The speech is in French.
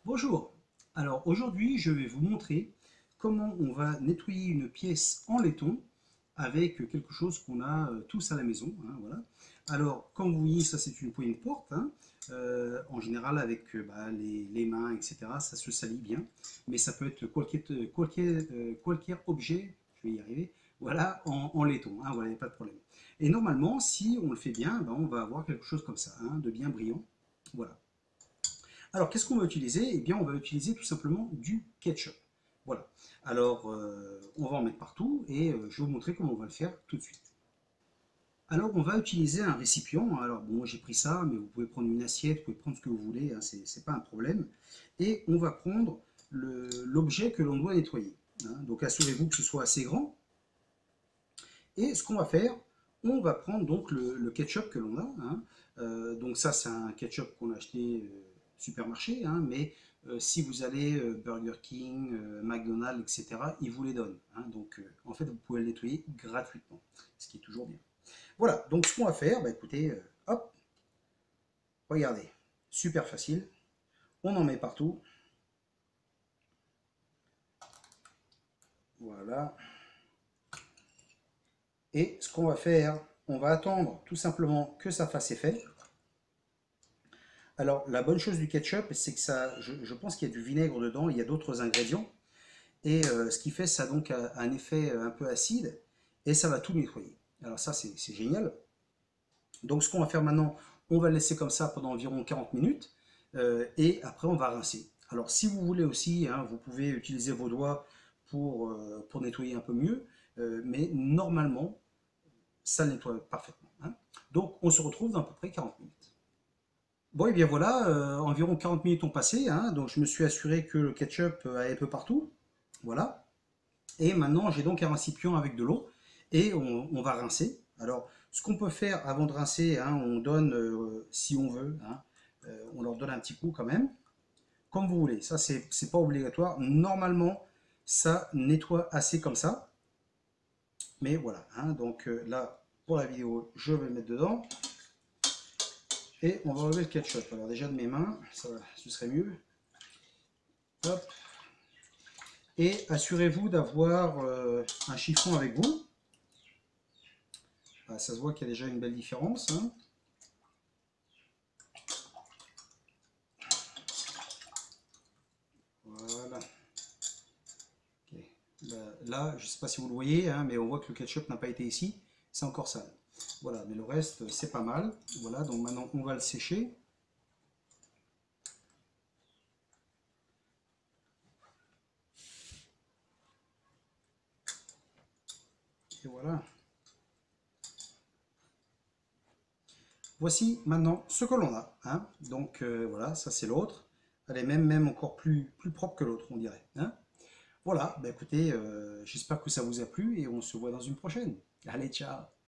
Bonjour, alors aujourd'hui je vais vous montrer comment on va nettoyer une pièce en laiton avec quelque chose qu'on a tous à la maison, hein, voilà. Alors comme vous voyez, ça c'est une poignée de porte, hein. En général avec les mains, etc. Ça se salit bien, mais ça peut être qualquier objet, je vais y arriver, voilà, en laiton, hein, voilà, il n'y a pas de problème. Et normalement, si on le fait bien, on va avoir quelque chose comme ça, hein, de bien brillant, voilà. Alors, qu'est-ce qu'on va utiliser? Eh bien, on va utiliser tout simplement du ketchup. Voilà. Alors, on va en mettre partout et je vais vous montrer comment on va le faire tout de suite. Alors, on va utiliser un récipient. Alors, bon, moi j'ai pris ça, mais vous pouvez prendre une assiette, vous pouvez prendre ce que vous voulez, hein, c'est pas un problème. Et on va prendre l'objet que l'on doit nettoyer, hein. Donc, assurez-vous que ce soit assez grand. Et ce qu'on va faire, on va prendre donc le ketchup que l'on a, hein. Donc ça, c'est un ketchup qu'on a acheté supermarché, hein, mais si vous allez Burger King, McDonald's, etc., ils vous les donnent, hein. Donc en fait, vous pouvez le nettoyer gratuitement, ce qui est toujours bien. Voilà, donc ce qu'on va faire, écoutez, hop, regardez, super facile. On en met partout. Voilà. Et ce qu'on va faire, on va attendre tout simplement que ça fasse effet. Alors, la bonne chose du ketchup, c'est que je pense qu'il y a du vinaigre dedans, il y a d'autres ingrédients. Et ce qui fait, ça a donc un effet un peu acide, et ça va tout nettoyer. Alors ça, c'est génial. Donc ce qu'on va faire maintenant, on va le laisser comme ça pendant environ 40 minutes, et après on va rincer. Alors si vous voulez aussi, hein, vous pouvez utiliser vos doigts pour nettoyer un peu mieux, mais normalement, ça nettoie parfaitement, hein. Donc on se retrouve dans à peu près 40 minutes. Bon, et bien voilà, environ 40 minutes ont passé, hein, donc je me suis assuré que le ketchup allait un peu partout. Voilà. Et maintenant, j'ai donc un récipient avec de l'eau et on va rincer. Alors, ce qu'on peut faire avant de rincer, hein, on donne, si on veut, hein, on leur donne un petit coup quand même, comme vous voulez. Ça, c'est pas obligatoire. Normalement, ça nettoie assez comme ça. Mais voilà, hein, donc là, pour la vidéo, je vais le mettre dedans. Et on va enlever le ketchup. Alors déjà de mes mains, ce serait mieux. Hop. Et assurez-vous d'avoir un chiffon avec vous. Ah, ça se voit qu'il y a déjà une belle différence, hein. Voilà. Okay. Là, je ne sais pas si vous le voyez, hein, mais on voit que le ketchup n'a pas été ici. C'est encore sale. Voilà, mais le reste, c'est pas mal. Voilà, donc maintenant, on va le sécher. Et voilà. Voici maintenant ce que l'on a, hein. Donc voilà, ça c'est l'autre. Elle est même encore plus propre que l'autre, on dirait, hein. Voilà, écoutez, j'espère que ça vous a plu et on se voit dans une prochaine. Allez, ciao!